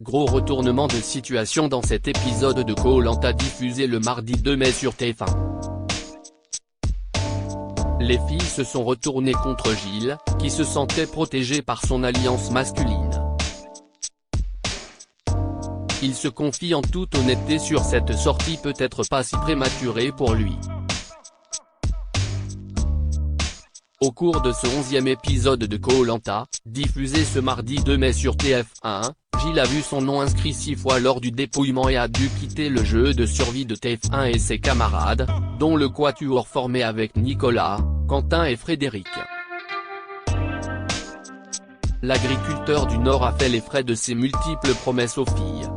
Gros retournement de situation dans cet épisode de Koh-Lanta diffusé le mardi 2 mai sur TF1. Les filles se sont retournées contre Gilles, qui se sentait protégé par son alliance masculine. Il se confie en toute honnêteté sur cette sortie peut-être pas si prématurée pour lui. Au cours de ce 11e épisode de Koh-Lanta, diffusé ce mardi 2 mai sur TF1, Gilles a vu son nom inscrit 6 fois lors du dépouillement et a dû quitter le jeu de survie de TF1 et ses camarades, dont le quatuor formé avec Nicolas, Quentin et Frédéric. L'agriculteur du Nord a fait les frais de ses multiples promesses aux filles.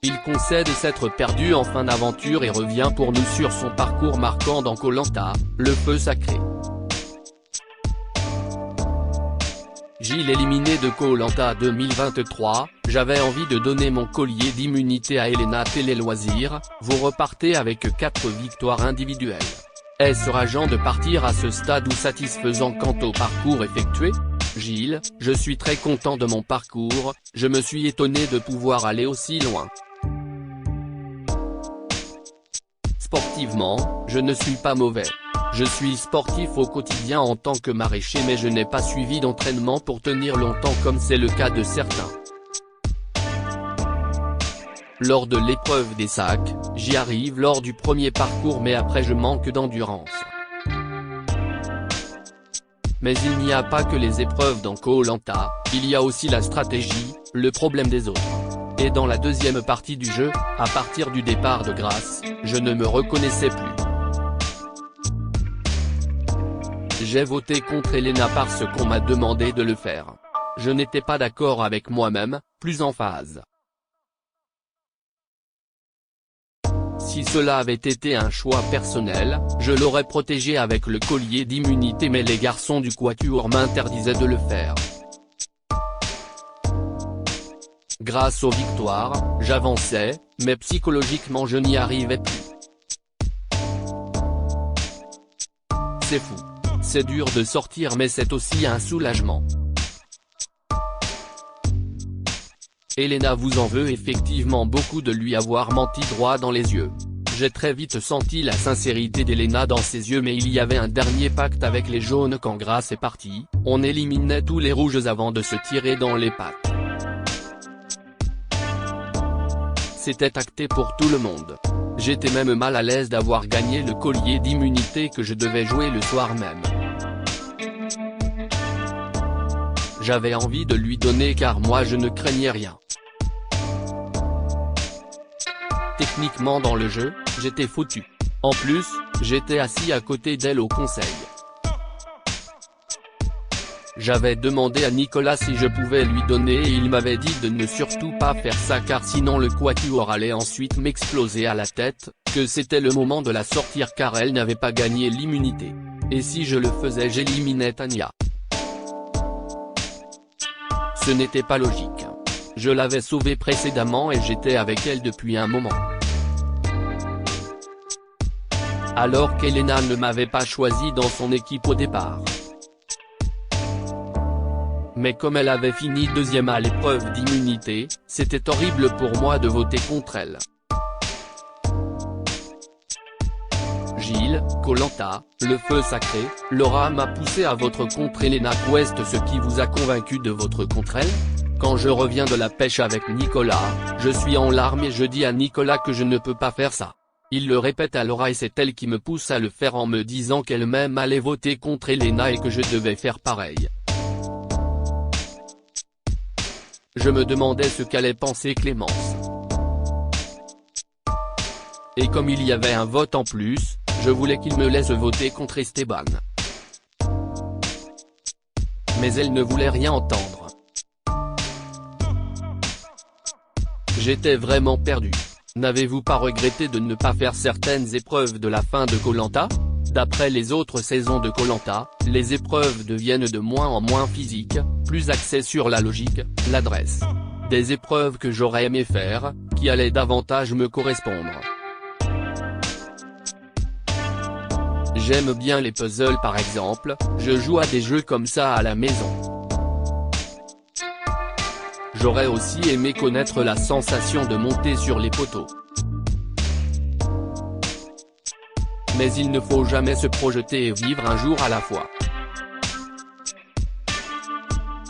Il concède s'être perdu en fin d'aventure et revient pour nous sur son parcours marquant dans Koh-Lanta, le feu sacré. Gilles éliminé de Koh-Lanta 2023, j'avais envie de donner mon collier d'immunité à Elena Télé-Loisirs, vous repartez avec 4 victoires individuelles. Est-ce rageant de partir à ce stade ou satisfaisant quant au parcours effectué ? Gilles, je suis très content de mon parcours, je me suis étonné de pouvoir aller aussi loin. Sportivement, je ne suis pas mauvais. Je suis sportif au quotidien en tant que maraîcher mais je n'ai pas suivi d'entraînement pour tenir longtemps comme c'est le cas de certains. Lors de l'épreuve des sacs, j'y arrive lors du premier parcours mais après je manque d'endurance. Mais il n'y a pas que les épreuves dans Koh-Lanta, il y a aussi la stratégie, le problème des autres. Et dans la deuxième partie du jeu, à partir du départ de Grasse, je ne me reconnaissais plus. J'ai voté contre Elena parce qu'on m'a demandé de le faire. Je n'étais pas d'accord avec moi-même, plus en phase. Si cela avait été un choix personnel, je l'aurais protégé avec le collier d'immunité mais les garçons du quatuor m'interdisaient de le faire. Grâce aux victoires, j'avançais, mais psychologiquement je n'y arrivais plus. C'est fou. C'est dur de sortir mais c'est aussi un soulagement. Elena vous en veut effectivement beaucoup de lui avoir menti droit dans les yeux. J'ai très vite senti la sincérité d'Elena dans ses yeux mais il y avait un dernier pacte avec les jaunes quand Grasse est parti, on éliminait tous les rouges avant de se tirer dans les pattes. C'était acté pour tout le monde. J'étais même mal à l'aise d'avoir gagné le collier d'immunité que je devais jouer le soir même. J'avais envie de lui donner car moi je ne craignais rien. Techniquement dans le jeu, j'étais foutu. En plus, j'étais assis à côté d'elle au conseil. J'avais demandé à Nicolas si je pouvais lui donner et il m'avait dit de ne surtout pas faire ça car sinon le quatuor allait ensuite m'exploser à la tête, que c'était le moment de la sortir car elle n'avait pas gagné l'immunité. Et si je le faisais j'éliminais Tania. Ce n'était pas logique. Je l'avais sauvée précédemment et j'étais avec elle depuis un moment. Alors qu'Elena ne m'avait pas choisi dans son équipe au départ. Mais comme elle avait fini deuxième à l'épreuve d'immunité, c'était horrible pour moi de voter contre elle. Gilles, Koh-Lanta, le feu sacré, Laura m'a poussé à voter contre Elena Quest. Ce qui vous a convaincu de voter contre elle ? Quand je reviens de la pêche avec Nicolas, je suis en larmes et je dis à Nicolas que je ne peux pas faire ça. Il le répète à Laura et c'est elle qui me pousse à le faire en me disant qu'elle-même allait voter contre Elena et que je devais faire pareil. Je me demandais ce qu'allait penser Clémence. Et comme il y avait un vote en plus, je voulais qu'il me laisse voter contre Esteban. Mais elle ne voulait rien entendre. J'étais vraiment perdu. N'avez-vous pas regretté de ne pas faire certaines épreuves de la fin de Koh-Lanta ? D'après les autres saisons de Koh-Lanta, les épreuves deviennent de moins en moins physiques, plus axées sur la logique, l'adresse. Des épreuves que j'aurais aimé faire, qui allaient davantage me correspondre. J'aime bien les puzzles par exemple, je joue à des jeux comme ça à la maison. J'aurais aussi aimé connaître la sensation de monter sur les poteaux. Mais il ne faut jamais se projeter et vivre un jour à la fois.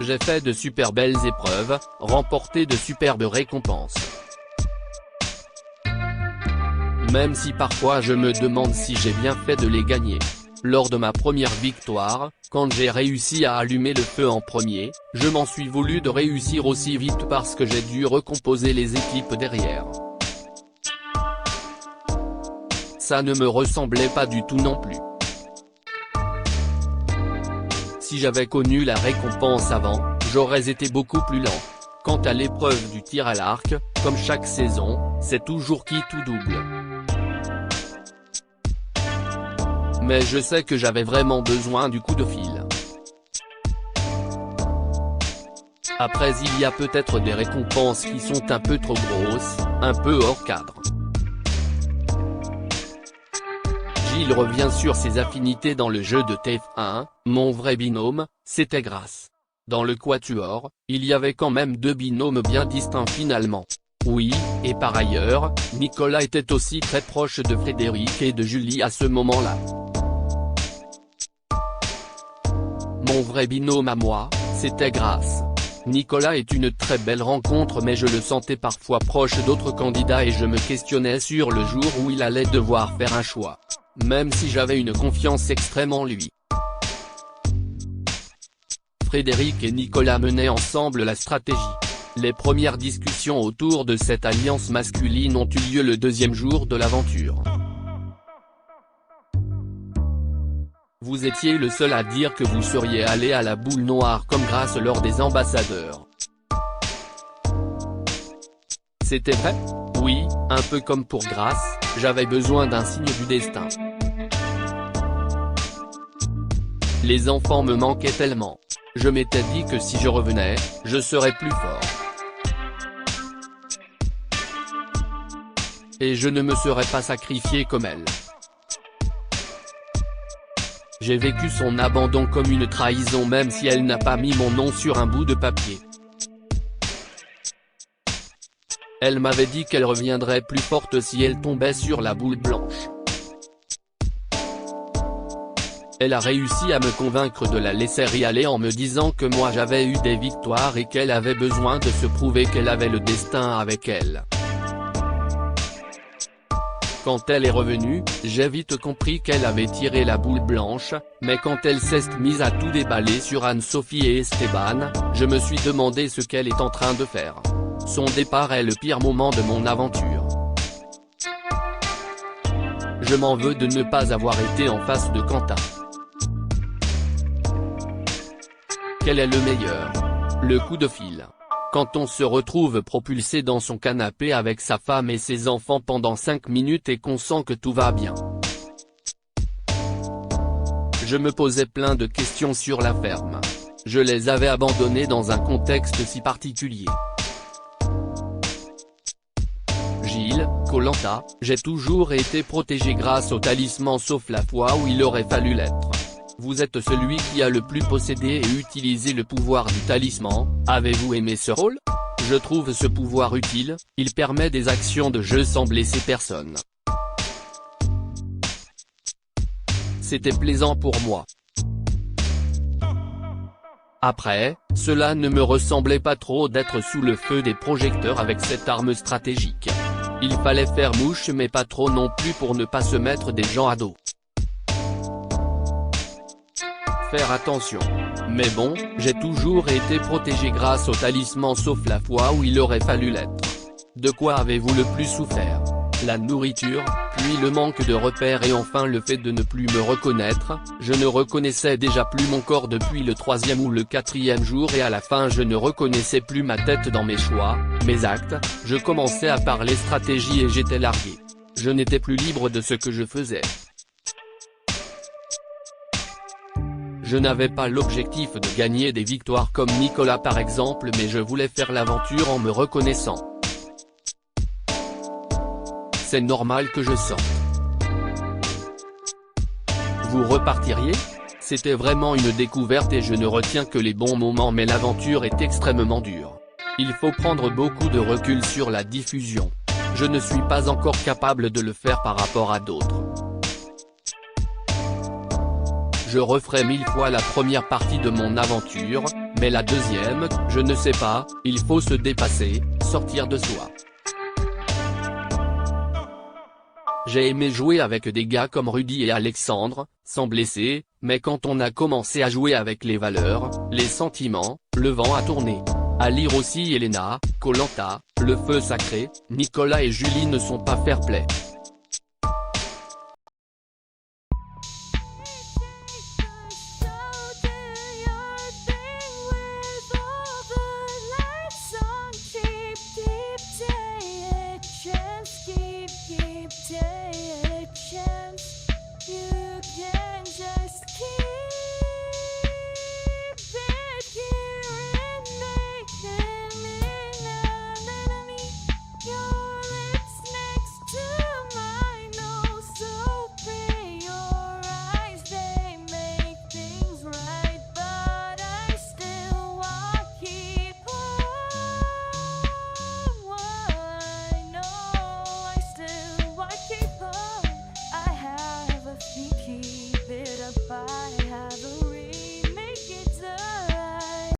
J'ai fait de super belles épreuves, remporté de superbes récompenses. Même si parfois je me demande si j'ai bien fait de les gagner. Lors de ma première victoire, quand j'ai réussi à allumer le feu en premier, je m'en suis voulu de réussir aussi vite parce que j'ai dû recomposer les équipes derrière. Ça ne me ressemblait pas du tout non plus. Si j'avais connu la récompense avant, j'aurais été beaucoup plus lent. Quant à l'épreuve du tir à l'arc, comme chaque saison, c'est toujours qui tout double. Mais je sais que j'avais vraiment besoin du coup de fil. Après il y a peut-être des récompenses qui sont un peu trop grosses, un peu hors cadre. Gilles revient sur ses affinités dans le jeu de TF1, mon vrai binôme, c'était Grace. Dans le quatuor, il y avait quand même deux binômes bien distincts finalement. Oui, et par ailleurs, Nicolas était aussi très proche de Frédéric et de Julie à ce moment-là. Mon vrai binôme à moi, c'était Grace. Nicolas est une très belle rencontre mais je le sentais parfois proche d'autres candidats et je me questionnais sur le jour où il allait devoir faire un choix. Même si j'avais une confiance extrême en lui. Frédéric et Nicolas menaient ensemble la stratégie. Les premières discussions autour de cette alliance masculine ont eu lieu le deuxième jour de l'aventure. Vous étiez le seul à dire que vous seriez allé à la boule noire comme Grace lors des ambassadeurs. C'était vrai ? Oui, un peu comme pour Grace, j'avais besoin d'un signe du destin. Les enfants me manquaient tellement. Je m'étais dit que si je revenais, je serais plus fort. Et je ne me serais pas sacrifié comme elle. J'ai vécu son abandon comme une trahison même si elle n'a pas mis mon nom sur un bout de papier. Elle m'avait dit qu'elle reviendrait plus forte si elle tombait sur la boule blanche. Elle a réussi à me convaincre de la laisser y aller en me disant que moi j'avais eu des victoires et qu'elle avait besoin de se prouver qu'elle avait le destin avec elle. Quand elle est revenue, j'ai vite compris qu'elle avait tiré la boule blanche, mais quand elle s'est mise à tout déballer sur Anne-Sophie et Esteban, je me suis demandé ce qu'elle est en train de faire. Son départ est le pire moment de mon aventure. Je m'en veux de ne pas avoir été en face de Quentin. Quel est le meilleur? Le coup de fil. Quand on se retrouve propulsé dans son canapé avec sa femme et ses enfants pendant 5 minutes et qu'on sent que tout va bien. Je me posais plein de questions sur la ferme. Je les avais abandonnés dans un contexte si particulier. Gilles, Koh-Lanta, j'ai toujours été protégé grâce au talisman sauf la fois où il aurait fallu l'être. Vous êtes celui qui a le plus possédé et utilisé le pouvoir du talisman, avez-vous aimé ce rôle? Je trouve ce pouvoir utile, il permet des actions de jeu sans blesser personne. C'était plaisant pour moi. Après, cela ne me ressemblait pas trop d'être sous le feu des projecteurs avec cette arme stratégique. Il fallait faire mouche mais pas trop non plus pour ne pas se mettre des gens à dos. Faire attention. Mais bon, j'ai toujours été protégé grâce au talisman sauf la fois où il aurait fallu l'être. De quoi avez-vous le plus souffert? La nourriture, puis le manque de repères et enfin le fait de ne plus me reconnaître, je ne reconnaissais déjà plus mon corps depuis le 3e ou le 4e jour et à la fin je ne reconnaissais plus ma tête dans mes choix, mes actes, je commençais à parler stratégie et j'étais largué. Je n'étais plus libre de ce que je faisais. Je n'avais pas l'objectif de gagner des victoires comme Nicolas par exemple mais je voulais faire l'aventure en me reconnaissant. C'est normal que je sorte. Vous repartiriez? C'était vraiment une découverte et je ne retiens que les bons moments mais l'aventure est extrêmement dure. Il faut prendre beaucoup de recul sur la diffusion. Je ne suis pas encore capable de le faire par rapport à d'autres. Je referai 1000 fois la première partie de mon aventure, mais la deuxième, je ne sais pas, il faut se dépasser, sortir de soi. J'ai aimé jouer avec des gars comme Rudy et Alexandre, sans blesser, mais quand on a commencé à jouer avec les valeurs, les sentiments, le vent a tourné. À lire aussi Elena, Koh Lanta, Le Feu Sacré, Nicolas et Julie ne sont pas fair-play.